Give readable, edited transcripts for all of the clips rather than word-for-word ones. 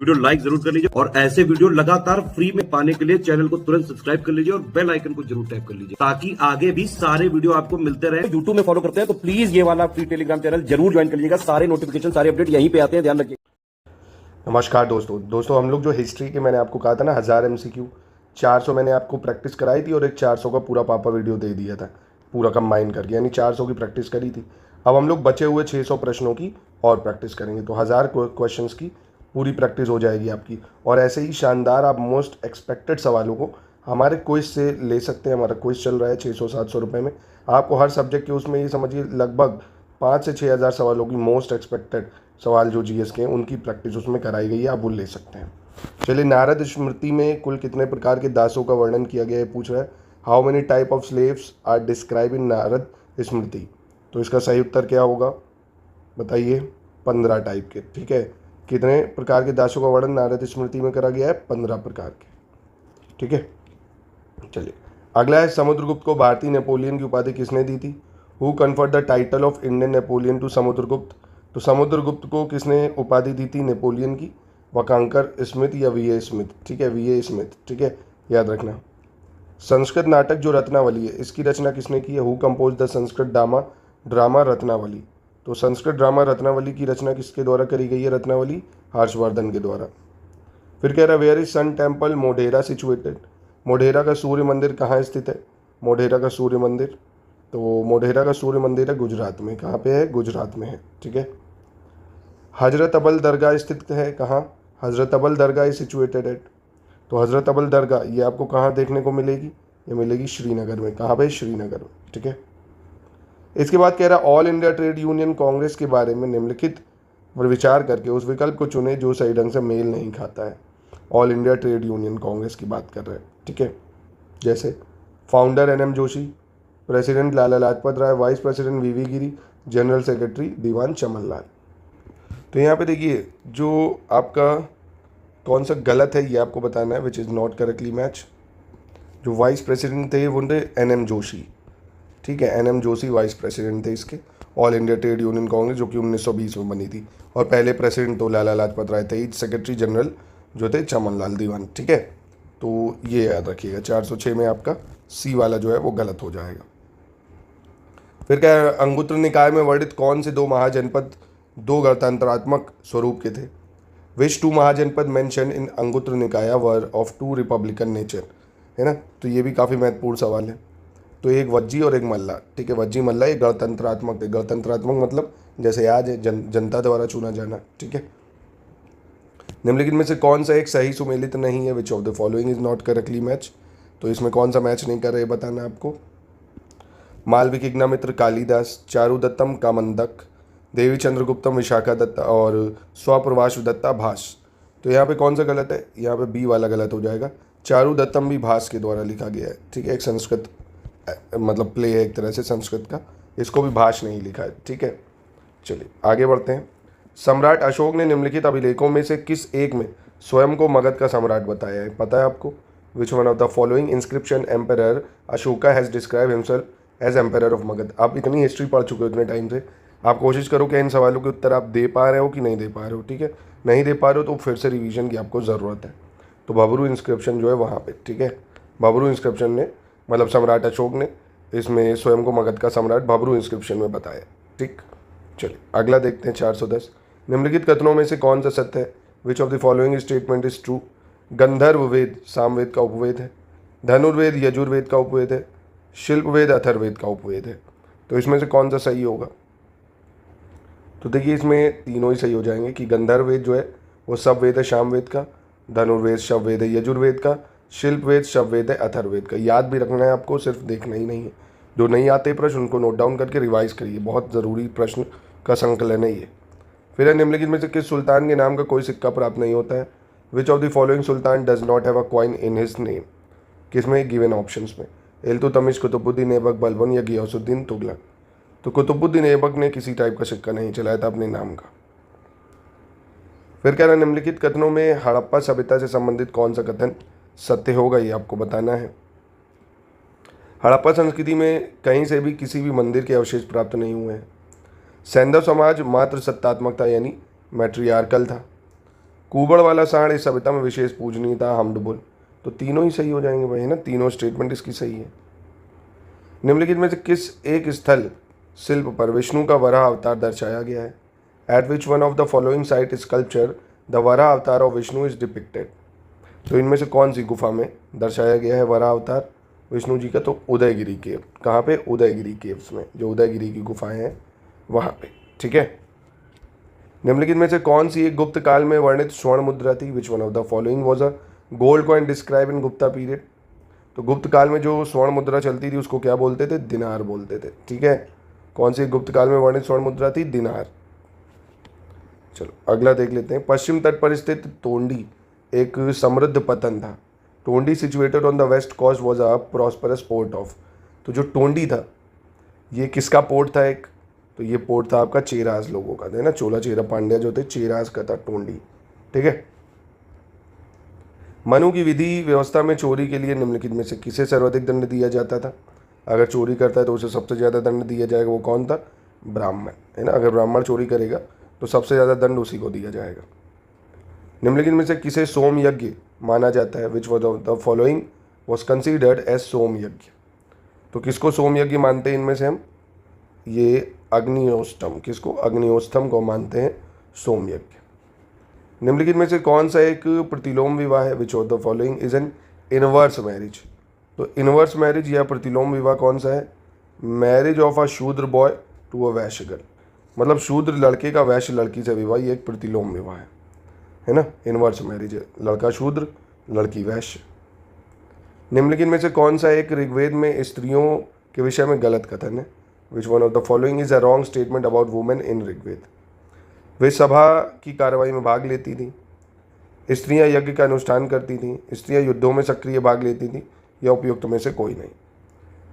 Video like जरूर कर लीजिए और ऐसे वीडियो लगातार फ्री में पाने के लिए चैनल को तुरंत सब्सक्राइब कर लीजिए और बेल आइकन को जरूर टैप कर लीजिए ताकि आगे भी सारे वीडियो आपको मिलते रहे। यूट्यूब में फॉलो करते हैं तो प्लीज ये वाला फ्री टेलीग्राम चैनल जरूर ज्वाइन कर लीजिएगा। सारे नोटिफिकेशन सारे अपडेट यहीं पे आते हैं, ध्यान रखिए। नमस्कार दोस्तों हम लोग जो हिस्ट्री के मैंने आपको कहा था ना 1000 MCQ 400 मैंने आपको प्रैक्टिस कराई थी और एक 400 का पूरा पापा वीडियो दे दिया था पूरा कंबाइन करके, यानी 400 की प्रैक्टिस करी थी। अब हम लोग बचे हुए 600 प्रश्नों की और प्रैक्टिस करेंगे तो 1000 क्वेश्चंस की पूरी प्रैक्टिस हो जाएगी आपकी। और ऐसे ही शानदार आप मोस्ट एक्सपेक्टेड सवालों को हमारे क्विज से ले सकते हैं। हमारा क्विज चल रहा है 600-700 रुपये में। आपको हर सब्जेक्ट के उसमें ये समझिए लगभग 5 से 6 हज़ार सवालों की मोस्ट एक्सपेक्टेड सवाल जो जीएस के हैं उनकी प्रैक्टिस उसमें कराई गई है, आप वो ले सकते हैं। चलिए, नारद स्मृति में कुल कितने प्रकार के दासों का वर्णन किया गया है पूछ रहा है। How many type of slaves are describe in Narada Smriti. तो इसका सही उत्तर क्या होगा बताइए? 15 टाइप के। ठीक है, कितने प्रकार के दासों का वर्णन नारद स्मृति में करा गया है? 15 प्रकार के। ठीक है, चलिए अगला है समुद्रगुप्त को भारतीय नेपोलियन की उपाधि किसने दी थी? Who conferred the title of Indian Napoleon to Samudragupta. तो समुद्रगुप्त को किसने उपाधि दी थी नेपोलियन की? वकांकर स्मिथ या वीए स्मिथ। ठीक है, वीए स्मिथ। ठीक है, याद रखना। संस्कृत नाटक जो रत्नावली है इसकी रचना किसने की है? Who compose the Sanskrit drama Ratnavali. तो संस्कृत ड्रामा रत्नावली की रचना किसके द्वारा करी गई है? रत्नावली हर्षवर्धन के द्वारा। फिर कह रहा है where is sun temple Modhera situated. Modhera का सूर्य मंदिर कहाँ स्थित है? मोढेरा का सूर्य मंदिर, तो मोढेरा का सूर्य मंदिर है गुजरात में। कहाँ पे है? गुजरात में है। ठीक है। हजरत अबल दरगाह स्थित है कहाँ? हजरत अबल दरगाह इज सिचुएटेड एट। तो हजरत अबल दरगाह ये आपको कहाँ देखने को मिलेगी? ये मिलेगी श्रीनगर में। कहाँ पे? श्रीनगर में। ठीक है। इसके बाद कह रहा all India trade union Congress के बारे में निम्नलिखित पर विचार करके उस विकल्प को चुने जो सही ढंग से मेल नहीं खाता है। All India trade union Congress की बात कर रहे हैं। ठीक है, जैसे founder NM Joshi, president Lala Lajpat Rai, vice president VV गिरी, जनरल सेक्रेटरी दीवान चमन लाल। तो यहाँ पे देखिए जो आपका कौन सा गलत है ये आपको बताना है, which is not correctly match. जो वाइस प्रेसिडेंट थे वो थे NM जोशी। ठीक है, NM जोशी वाइस प्रेसिडेंट थे इसके all India trade union Congress, जो कि 1920 में बनी थी। और पहले प्रेसिडेंट तो लाला लाजपत राय थे, सेक्रेटरी जनरल जो थे चमन लाल दीवान। ठीक है, तो ये याद रखिएगा 406 में आपका C वाला जो है वो गलत हो जाएगा। फिर क्या है, अंगुत्र निकाय में वर्णित कौन से दो महाजनपद दो गणतंत्रात्मक स्वरूप के थे? विच to महाजनपद mention in Anguttara Nikaya were of two republican nature, है ना। तो ये भी काफ़ी महत्वपूर्ण सवाल है। तो एक वज्जी और एक मल्ला। ठीक है, वज्जी मल्ला ये गणतंत्रात्मक थे। गणतंत्रात्मक मतलब जैसे आज है जनता द्वारा चुना जाना। ठीक है, निम्नलिखित में से कौन सा एक सही सुमेलित नहीं है? Which of the following is not correctly match. तो इसमें कौन सा मैच नहीं कर रहे बताना आपको। मालविक इग्नामित्र कालिदास, चारुदत्तम कामंदक, देवी चंद्रगुप्तम विशाखा दत्ता और स्वप्रवाश दत्ता भास। तो यहाँ पे कौन सा गलत है? यहाँ पे B वाला गलत हो जाएगा। चारुदत्तम भी भास के द्वारा लिखा गया है। ठीक है, एक संस्कृत मतलब प्ले है एक तरह से संस्कृत का, इसको भी भाष नहीं लिखा है। ठीक है, चलिए आगे बढ़ते हैं। सम्राट अशोक ने निम्नलिखित अभिलेखों में से किस एक में स्वयं को मगध का सम्राट बताया है? पता है आपको? Which one of the following inscription emperor Ashoka has describe himself as emperor of Magadh. आप इतनी हिस्ट्री पढ़ चुके हो इतने टाइम से, आप कोशिश करो कि इन सवालों के उत्तर आप दे पा रहे हो कि नहीं दे पा रहे हो। ठीक है, नहीं दे पा रहे हो तो फिर से रिवीजन की आपको ज़रूरत है। तो भबरू इंस्क्रिप्शन जो है वहाँ पे, ठीक है, भबरू इंस्क्रिप्शन ने मतलब सम्राट अशोक ने इसमें स्वयं को मगध का सम्राट भबरू इंस्क्रिप्शन में बताया। ठीक, चलिए अगला देखते हैं 410। निम्नलिखित कथनों में से कौन सा सत्य है? Which of the following statement is true. गंधर्व वेद सामवेद का उपवेद है, धनुर्वेद यजुर्वेद का उपवेद है, शिल्पवेद अथर्ववेद का उपवेद है। तो इसमें से कौन सा सही होगा? तो देखिए इसमें तीनों ही सही हो जाएंगे कि गंधर्व वेद जो है वो सब वेद है सामवेद का, धनुर्वेद शव वेद है यजुर्वेद का, शिल्पवेद शववेद है अथर्ववेद का। याद भी रखना है आपको, सिर्फ देखना ही नहीं है। जो नहीं आते प्रश्न उनको नोट डाउन करके रिवाइज करिए, बहुत ज़रूरी प्रश्न का संकलन है ये। फिर है निम्नलिखित में से किस सुल्तान के नाम का कोई सिक्का प्राप्त नहीं होता है? Which of the following Sultan does not have a coin in his name. किसमें? गिवन ऑप्शंस में, इल्तुतमिश, कुतुबुद्दीन ऐबक, बलबन या गियासुद्दीन तुगलक। तो कुतुबुद्दीन ऐबक ने किसी टाइप का सिक्का नहीं चलाया था अपने नाम का। फिर कह रहा निम्नलिखित कथनों में हड़प्पा सभ्यता से संबंधित कौन सा कथन सत्य होगा, ये आपको बताना है। हड़प्पा संस्कृति में कहीं से भी किसी भी मंदिर के अवशेष प्राप्त नहीं हुए हैं। सैंधव समाज मात्र सत्तात्मक था यानी मैट्रियार्कल था। कुबड़ वाला सांड इस सभ्यता में विशेष पूजनीय था, हमड बोल। तो तीनों ही सही हो जाएंगे भाई, है ना, तीनों स्टेटमेंट इसकी सही है। निम्नलिखित में से किस एक स्थल शिल्प पर विष्णु का वराह अवतार दर्शाया गया है? Eight which one of the following site sculpture the Varaha अवतार ऑफ विष्णु इज डिपिक्टेड? तो इनमें से कौन सी गुफा में दर्शाया गया है वराह अवतार विष्णु जी का? तो उदयगिरी केव। कहाँ पे? उदयगिरी केव्स में, जो उदयगिरी की गुफाएं हैं वहाँ पे। ठीक है। निम्नलिखित में से कौन सी एक गुप्त काल में वर्णित स्वर्ण मुद्रा थी? विच one of the following was a gold coin describe in Gupta period? तो गुप्त काल में जो स्वर्ण मुद्रा चलती थी उसको क्या बोलते थे? दिनार बोलते थे। ठीक है। कौन सी गुप्त काल में वर्णित स्वर्ण मुद्रा थी? दिनार। चलो अगला देख लेते हैं। पश्चिम तट पर स्थित तोंडी एक समृद्ध पतन था। Tondi situated on the west coast was a prosperous port of. तो जो टोंडी था ये किसका पोर्ट था? एक तो ये पोर्ट था आपका चेराज लोगों का, है ना, चोला चेरा पांड्या जो थे चेराज का था टोंडी। ठीक है। मनु की विधि व्यवस्था में चोरी के लिए निम्नलिखित में से किसे सर्वाधिक दंड दिया जाता था? अगर चोरी करता है तो उसे सबसे ज़्यादा दंड दिया जाएगा। वो कौन था? ब्राह्मण, है ना। अगर ब्राह्मण चोरी करेगा तो सबसे ज़्यादा दंड उसी को दिया जाएगा। निम्नलिखित में से किसे सोम यज्ञ माना जाता है? Which was of the following was considered as Soma yajna? तो किसको सोम यज्ञ मानते हैं इनमें से हम? ये अग्निहोष्टम। किसको? अग्निहोष्टम को मानते हैं सोम यज्ञ। निम्नलिखित में से कौन सा एक प्रतिलोम विवाह है? Which of the following is an inverse marriage? तो इनवर्स मैरिज या प्रतिलोम विवाह कौन सा है? मैरिज ऑफ अ शूद्र boy to a Vysya girl, मतलब शूद्र लड़के का वैश्य लड़की से विवाह, ये एक प्रतिलोम विवाह है ना। इनवर्स मैरिज है, लड़का शूद्र लड़की वैश्य। निम्नलिखित में से कौन सा एक ऋग्वेद में स्त्रियों के विषय में गलत कथन है? Which one of the following is a wrong statement about women in Rigveda? वे सभा की कार्रवाई में भाग लेती थी, स्त्रियां यज्ञ का अनुष्ठान करती थीं, स्त्रियां युद्धों में सक्रिय भाग लेती थीं, या उपयुक्त में से कोई नहीं।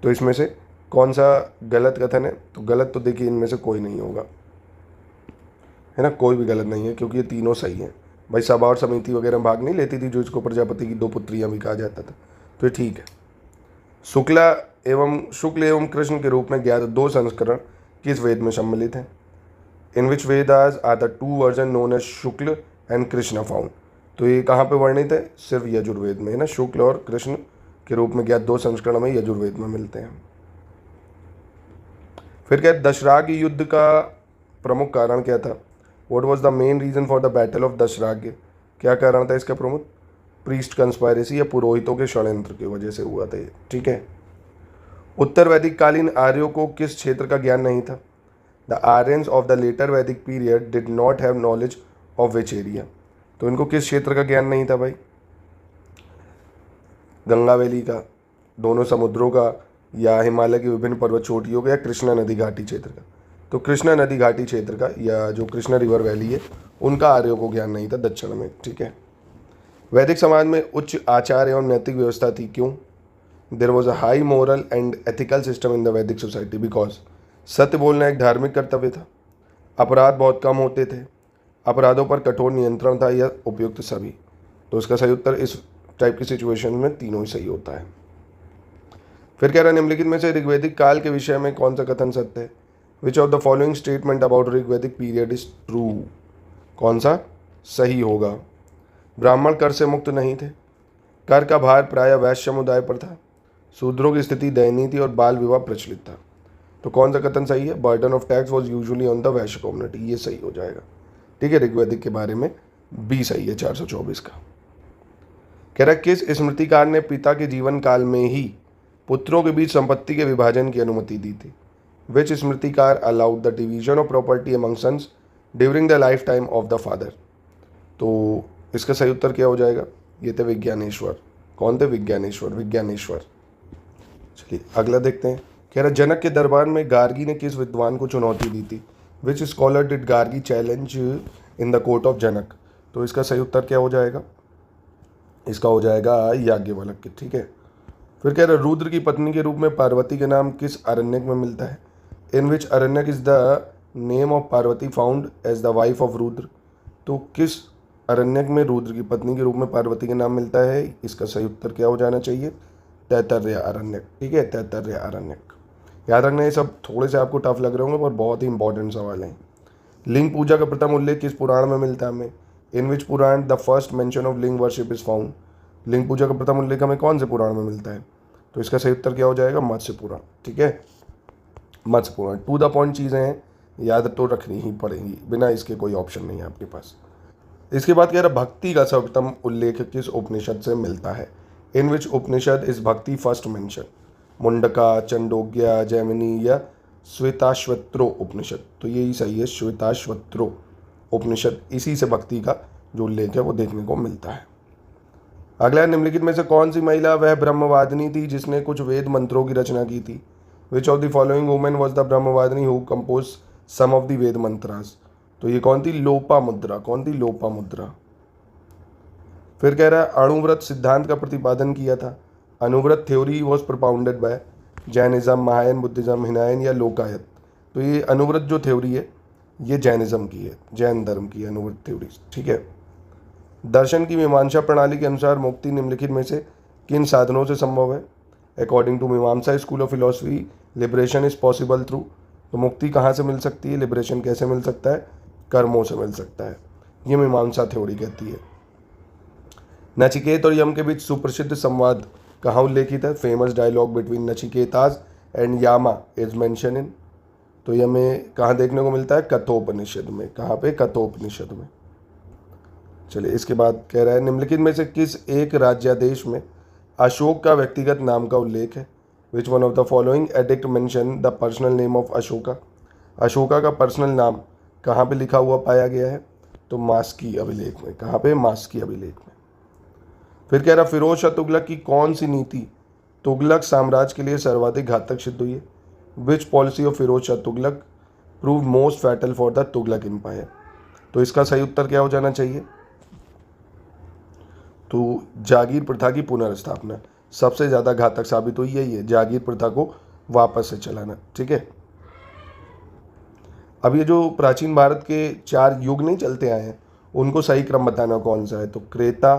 तो इसमें से कौन सा गलत कथन है? तो गलत तो देखिए इनमें से कोई नहीं होगा, है ना, कोई भी गलत नहीं है, क्योंकि ये तीनों सही हैं। भाई सभा और समिति वगैरह में भाग नहीं लेती थी, जो इसको प्रजापति की दो पुत्रियां भी कहा जाता था, तो ये ठीक है। शुक्ल एवं कृष्ण के रूप में ज्ञात दो संस्करण किस वेद में सम्मिलित हैं? In which Vedas are the two version known as Shukla and Krishna found? तो ये कहाँ पे वर्णित है? सिर्फ यजुर्वेद में, है ना। शुक्ल और कृष्ण के रूप में ज्ञात दो संस्करण में यजुर्वेद में मिलते हैं। फिर क्या, दशराग युद्ध का प्रमुख कारण क्या था? What was the main reason for the battle of Dasharajna? क्या कारण था इसका प्रमुख? प्रीस्ट कंस्पायरेसी या पुरोहितों के षड्यंत्र की वजह से हुआ था ये। ठीक है। उत्तर वैदिक कालीन आर्यों को किस क्षेत्र का ज्ञान नहीं था? The Aryans of the later Vedic period did not have knowledge of which area? तो इनको किस क्षेत्र का ज्ञान नहीं था भाई? गंगा वैली का, दोनों समुद्रों का, या हिमालय की विभिन्न पर्वत चोटियों का, या कृष्णा नदी घाटी क्षेत्र का? तो कृष्णा नदी घाटी क्षेत्र का, या जो कृष्णा रिवर वैली है उनका आर्यों को ज्ञान नहीं था दक्षिण में। ठीक है। वैदिक समाज में उच्च आचार एवं नैतिक व्यवस्था थी, क्यों? There was a high moral and ethical system in the Vedic society because सत्य बोलना एक धार्मिक कर्तव्य था, अपराध बहुत कम होते थे, अपराधों पर कठोर नियंत्रण था, या उपयुक्त सभी? तो इसका सही उत्तर इस टाइप की सिचुएशन में तीनों ही सही होता है। फिर कह रहा है निम्नलिखित में से ऋग्वैदिक काल के विषय में कौन सा कथन सत्य है? Which of the following statement about Rigvedic period is true? कौन सा सही होगा? ब्राह्मण कर से मुक्त नहीं थे, कर का भार प्रायः वैश्य समुदाय पर था, शूद्रों की स्थिति दयनीय थी और बाल विवाह प्रचलित था। तो कौन सा कथन सही है? Burden of tax was usually on the Vysya community, ये सही हो जाएगा। ठीक है। ऋग्वैदिक के बारे में बी सही है 424 का। कह रहा किस स्मृतिकार ने पिता के जीवन काल में ही पुत्रों के बीच संपत्ति के विभाजन की अनुमति दी थी? Which smritikar allowed the division of property among sons during the lifetime of the father? तो इसका सही उत्तर क्या हो जाएगा? ये थे विज्ञानेश्वर। कौन थे? विज्ञानेश्वर। चलिए अगला देखते हैं। कह रहा जनक के दरबार में गार्गी ने किस विद्वान को चुनौती दी थी? Which scholar did Gargi challenge in the court of Janaka? तो इसका सही उत्तर क्या हो जाएगा? इसका हो जाएगा याज्ञवल्क्य। ठीक है। फिर कह रहा रुद्र की पत्नी के रूप में पार्वती के नाम किस अरण्यक में मिलता है? In which Aranyaka is the name of Parvati found as the wife of Rudra? तो किस अरण्यक में रुद्र की पत्नी के रूप में पार्वती के नाम मिलता है? इसका सही उत्तर क्या हो जाना चाहिए? तैतरय अरण्यक। ठीक है, तैतरय अरण्यक। याद रखना, ये सब थोड़े से आपको टफ लग रहे होंगे पर बहुत ही इंपॉर्टेंट सवाल हैं। लिंग पूजा का प्रथम उल्लेख किस पुराण में मिलता है हमें? इन विच पुराण द फर्स्ट मेंशन ऑफ लिंग वर्शिप इज फाउंड। लिंग पूजा का प्रथम उल्लेख हमें कौन से पुराण में मिलता है? तो इसका सही उत्तर क्या हो जाएगा? मत्स्य पुराण। ठीक है, मत्स्य पुराण। टू द पॉइंट चीज़ें हैं, याद तो रखनी ही पड़ेंगी, बिना इसके कोई ऑप्शन नहीं है आपके पास। इसके बाद कह रहा भक्ति का सर्वोत्तम उल्लेख किस उपनिषद से मिलता है? इन विच उपनिषद इज भक्ति फर्स्ट मेंशन? मुंडका, चंडोग्या, जैमिनी या श्वेताश्वत्रो उपनिषद? तो यही सही है, श्वेताश्वत्रो उपनिषद। इसी से भक्ति का जो उल्लेख है वो देखने को मिलता है। अगला, निम्नलिखित में से कौन सी महिला वह ब्रह्मवादिनी थी जिसने कुछ वेद मंत्रों की रचना की थी? Which of the following women was the brahmavadini who compose some of the Veda mantras? तो ये कौन थी? लोपामुद्रा। कौन थी? लोपामुद्रा। फिर कह रहा है अणुव्रत सिद्धांत का प्रतिपादन किया था। Anuvrata theory was propounded by Jainism, Mahayana Buddhism, Hinayana या लोकायत? तो ये अनुव्रत जो थ्योरी है ये जैनिज्म की है, जैन धर्म की अनुव्रत थ्योरी। ठीक है। दर्शन की मीमांसा प्रणाली के अनुसार मुक्ति निम्नलिखित में से किन साधनों से संभव है? अकॉर्डिंग टू मीमांसा school of philosophy liberation is possible through. तो मुक्ति कहाँ से मिल सकती है? लिबरेशन कैसे मिल सकता है? कर्मों से मिल सकता है, ये मीमांसा थ्योरी कहती है। नचिकेत और यम के बीच सुप्रसिद्ध संवाद कहाँ उल्लेखित है? Famous dialogue between Nachiketa's and Yama is mention in. तो ये हमें कहाँ देखने को मिलता है? कठोपनिषद में। कहाँ पे? कठोपनिषद में। चलिए, इसके बाद कह रहा है निम्नलिखित में से किस एक राज्यादेश में अशोक का व्यक्तिगत नाम का उल्लेख है? Which one of the following addict mention the personal name of Ashoka? Ashoka का पर्सनल नाम कहाँ पे लिखा हुआ पाया गया है? तो मास्की अभिलेख में। कहाँ पे? मास्की अभिलेख में। फिर कह रहा फिरोज शाह तुगलक की कौन सी नीति तुगलक साम्राज्य के लिए सर्वाधिक घातक सिद्ध हुई है? Which policy of Firoz Shah Tughlaq prove most fatal for the Tughlaq empire? तो इसका सही उत्तर क्या हो जाना चाहिए? तो जागीर प्रथा की पुनर्स्थापना सबसे ज़्यादा घातक साबित हुई यही है, जागीर प्रथा को वापस से चलाना। ठीक है। अब ये जो प्राचीन भारत के 4 युग नहीं चलते आए हैं, उनको सही क्रम बताना कौन सा है? तो क्रेता,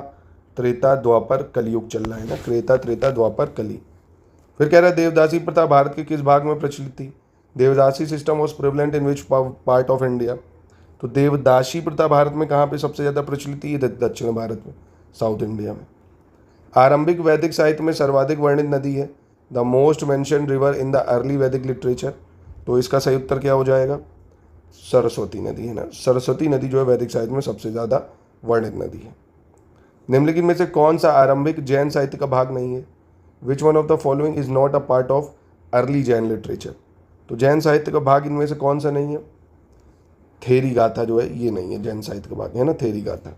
त्रेता, द्वापर, कलयुग चल रहा है ना, क्रेता, त्रेता, द्वापर, कली। फिर कह रहा है देवदासी प्रथा भारत के किस भाग में प्रचलित थी? Devadasi system was prevalent in which part of India? तो देवदासी प्रथा भारत में कहाँ पे सबसे ज़्यादा प्रचलित थी? दक्षिण भारत में, साउथ इंडिया में। आरंभिक वैदिक साहित्य में सर्वाधिक वर्णित नदी है? The most mention river in the early वैदिक लिटरेचर? तो इसका सही उत्तर क्या हो जाएगा? सरस्वती नदी है ना, सरस्वती नदी जो है वैदिक साहित्य में सबसे ज़्यादा वर्णित नदी है। निम्नलिखित में से कौन सा आरंभिक जैन साहित्य का भाग नहीं है? Which one of the following is not a part of early Jain literature? तो जैन साहित्य का भाग इनमें से कौन सा नहीं है? थेरी गाथा जो है ये नहीं है जैन साहित्य का भाग, है ना, थेरी गाथा।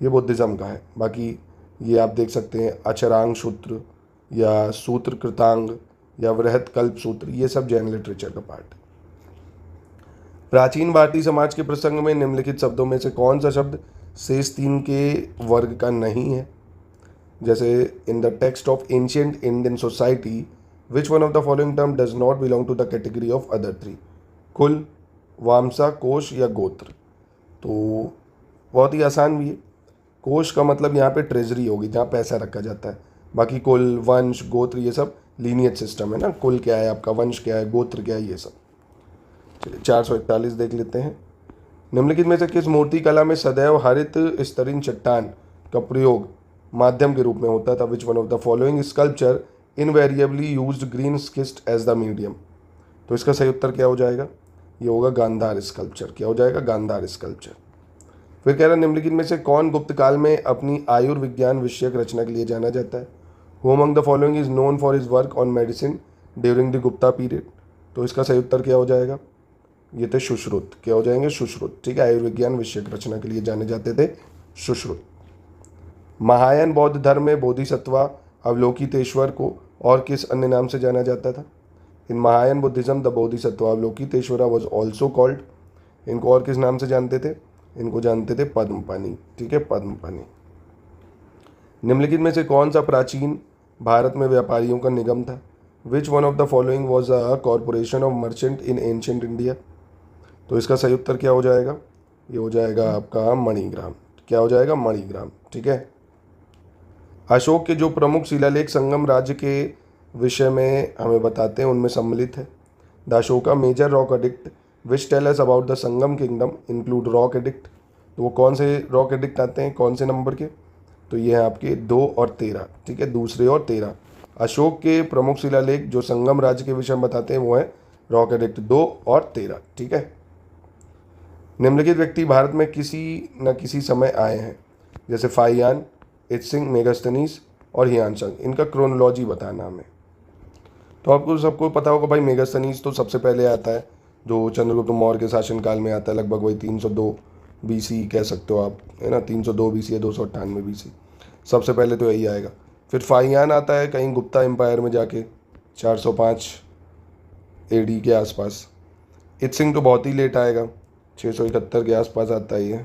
ये बुद्धिज्म का है। बाकी ये आप देख सकते हैं अचरांग सूत्र या सूत्र कृतांग या वृहत कल्प सूत्र, ये सब जैन लिटरेचर का पार्ट है। प्राचीन भारतीय समाज के प्रसंग में निम्नलिखित शब्दों में से कौन सा शब्द शेष 3 के वर्ग का नहीं है? जैसे in the text of ancient Indian society which one of the following term does not belong to the category of other 3? कुल, वामसा, कोश या गोत्र? तो बहुत ही आसान भी है। कोश का मतलब यहाँ पे ट्रेजरी होगी, जहाँ पैसा रखा जाता है। बाकी कुल, वंश, गोत्र ये सब लीनियज सिस्टम है ना, कुल क्या है आपका, वंश क्या है, गोत्र क्या है, ये सब। चलिए 441 देख लेते हैं। निम्नलिखित में से किस मूर्ति कला में सदैव हरित स्तरीन चट्टान का प्रयोग माध्यम के रूप में होता था? Which one of the following sculpture invariably used green schist as the medium? तो इसका सही उत्तर क्या हो जाएगा? ये होगा गांधार स्कल्पचर। क्या हो जाएगा? गांधार स्कल्पचर। फिर कह रहा है निम्नलिखित में से कौन गुप्त काल में अपनी आयुर्विज्ञान विषयक रचना के लिए जाना जाता है? Who among the following is known for his work on medicine during the Gupta period? तो इसका सही उत्तर क्या हो जाएगा? ये थे सुश्रुत। क्या हो जाएंगे? सुश्रुत। ठीक है, आयुर्विज्ञान विषयक रचना के लिए जाने जाते थे सुश्रुत। महायान बौद्ध धर्म में बोधिसत्वा अवलोकितेश्वर को और किस अन्य नाम से जाना जाता था? In Mahayana Buddhism the Bodhisattva Avalokiteshvara was also called. इनको और किस नाम से जानते थे? इनको जानते थे पद्मपानी। ठीक है, पद्मपानी। निम्नलिखित में से कौन सा प्राचीन भारत में व्यापारियों का निगम था? Which one of the following was a corporation of merchant in ancient India? तो इसका सही उत्तर क्या हो जाएगा? ये हो जाएगा आपका मणिग्राम। क्या हो जाएगा? मणिग्राम। ठीक है। अशोक के जो प्रमुख शिलालेख संगम राज्य के विषय में हमें बताते हैं उनमें सम्मिलित है। The Ashoka major rock edict which tell us about the Sangam kingdom include rock edict? तो वो कौन से रॉक एडिक्ट आते हैं, कौन से नंबर के? तो ये हैं आपके 2 और 13, ठीक है, दूसरे और 13। अशोक के प्रमुख शिलालेख जो संगम राज्य के विषय में बताते हैं वो है रॉक एडिक्ट 2 और 13, ठीक है। निम्नलिखित व्यक्ति भारत में किसी न किसी समय आए हैं, जैसे फाहियान, इत्सिंग, मेगास्थनीज और हियानसंग। इनका क्रोनोलॉजी बताना हमें। तो आपको सबको पता होगा भाई, मेगास्थनीज तो सबसे पहले आता है, जो चंद्रगुप्त मौर्य के शासनकाल में आता है, लगभग वही 302 BC कह सकते हो आप, है ना, 302 BC या 298 BC, सबसे पहले तो यही आएगा। फिर फाहियान आता है कहीं गुप्ता एम्पायर में जाके 405 AD के आसपास। इत्सिंग तो बहुत ही लेट आएगा, 671 के आसपास आता है ये।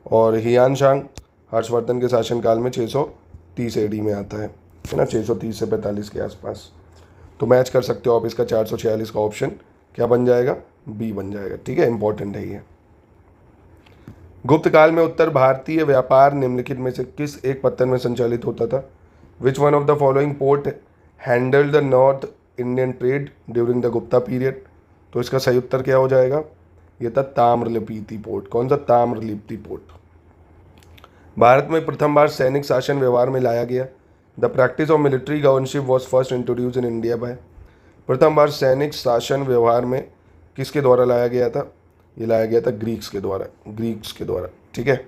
और हियानशांग हर्षवर्धन के शासनकाल में 630 AD में आता है ना, 630 से 45 के आसपास। तो मैच कर सकते हो आप इसका, 446 का ऑप्शन क्या बन जाएगा? बी बन जाएगा, ठीक है, इंपॉर्टेंट है ये। गुप्त काल में उत्तर भारतीय व्यापार निम्नलिखित में से किस एक पत्तन में संचालित होता था? Which one of the following port handled the north Indian trade during the Gupta period? तो इसका सही उत्तर क्या हो जाएगा? ये था ताम्रलिप्ति पोर्ट। कौन सा? ताम्रलिप्ति पोर्ट। भारत में प्रथम बार सैनिक शासन व्यवहार में लाया गया। The practice of military governorship was first introduce in India by. प्रथम बार सैनिक शासन व्यवहार में किसके द्वारा लाया गया था? ये लाया गया था ग्रीक्स के द्वारा, ठीक है।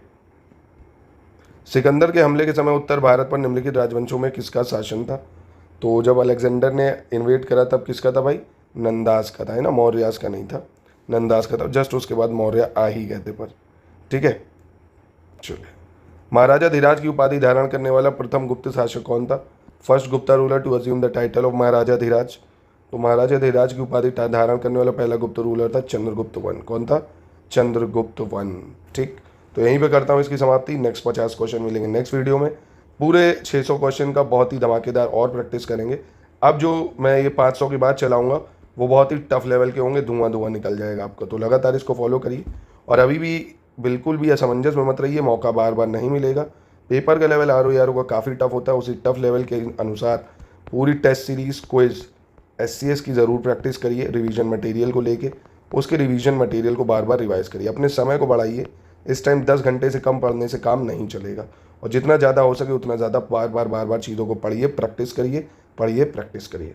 सिकंदर के हमले के समय उत्तर भारत पर निम्नलिखित राजवंशों में किसका शासन था? तो जब अलेक्जेंडर ने इन्वेट करा तब किसका था भाई? नंदास का था, है ना, मौर्यास का नहीं था, नंदास का था। जस्ट उसके बाद मौर्य आ ही गए थे पर, ठीक है। चलिए, महाराजा धीराज की उपाधि धारण करने वाला प्रथम गुप्त शासक कौन था? First Gupta ruler to assume the title of Maharajadhiraja. तो महाराजा धीराज की उपाधि धारण करने वाला पहला गुप्त रूलर था चंद्रगुप्त वन। कौन था? चंद्रगुप्त वन, ठीक। तो यहीं पे करता हूँ इसकी समाप्ति। नेक्स्ट 50 क्वेश्चन मिलेंगे नेक्स्ट वीडियो में। पूरे 600 क्वेश्चन का बहुत ही धमाकेदार और प्रैक्टिस करेंगे। अब जो मैं ये 500 की बात चलाऊंगा वो बहुत ही टफ लेवल के होंगे, धुआं निकल जाएगा आपको। तो लगातार इसको फॉलो करिए और अभी भी बिल्कुल भी असमंजस में मत रहिए, मौका बार बार नहीं मिलेगा। पेपर का लेवल RO का काफ़ी टफ होता है, उसी टफ लेवल के अनुसार पूरी टेस्ट सीरीज, क्विज, SCS की ज़रूर प्रैक्टिस करिए रिवीजन मटेरियल को लेके। उसके रिवीजन मटेरियल को बार बार रिवाइज करिए, अपने समय को बढ़ाइए। इस टाइम 10 घंटे से कम पढ़ने से काम नहीं चलेगा, और जितना ज़्यादा हो सके उतना ज़्यादा बार बार चीज़ों को पढ़िए, प्रैक्टिस करिए, प्रैक्टिस करिए।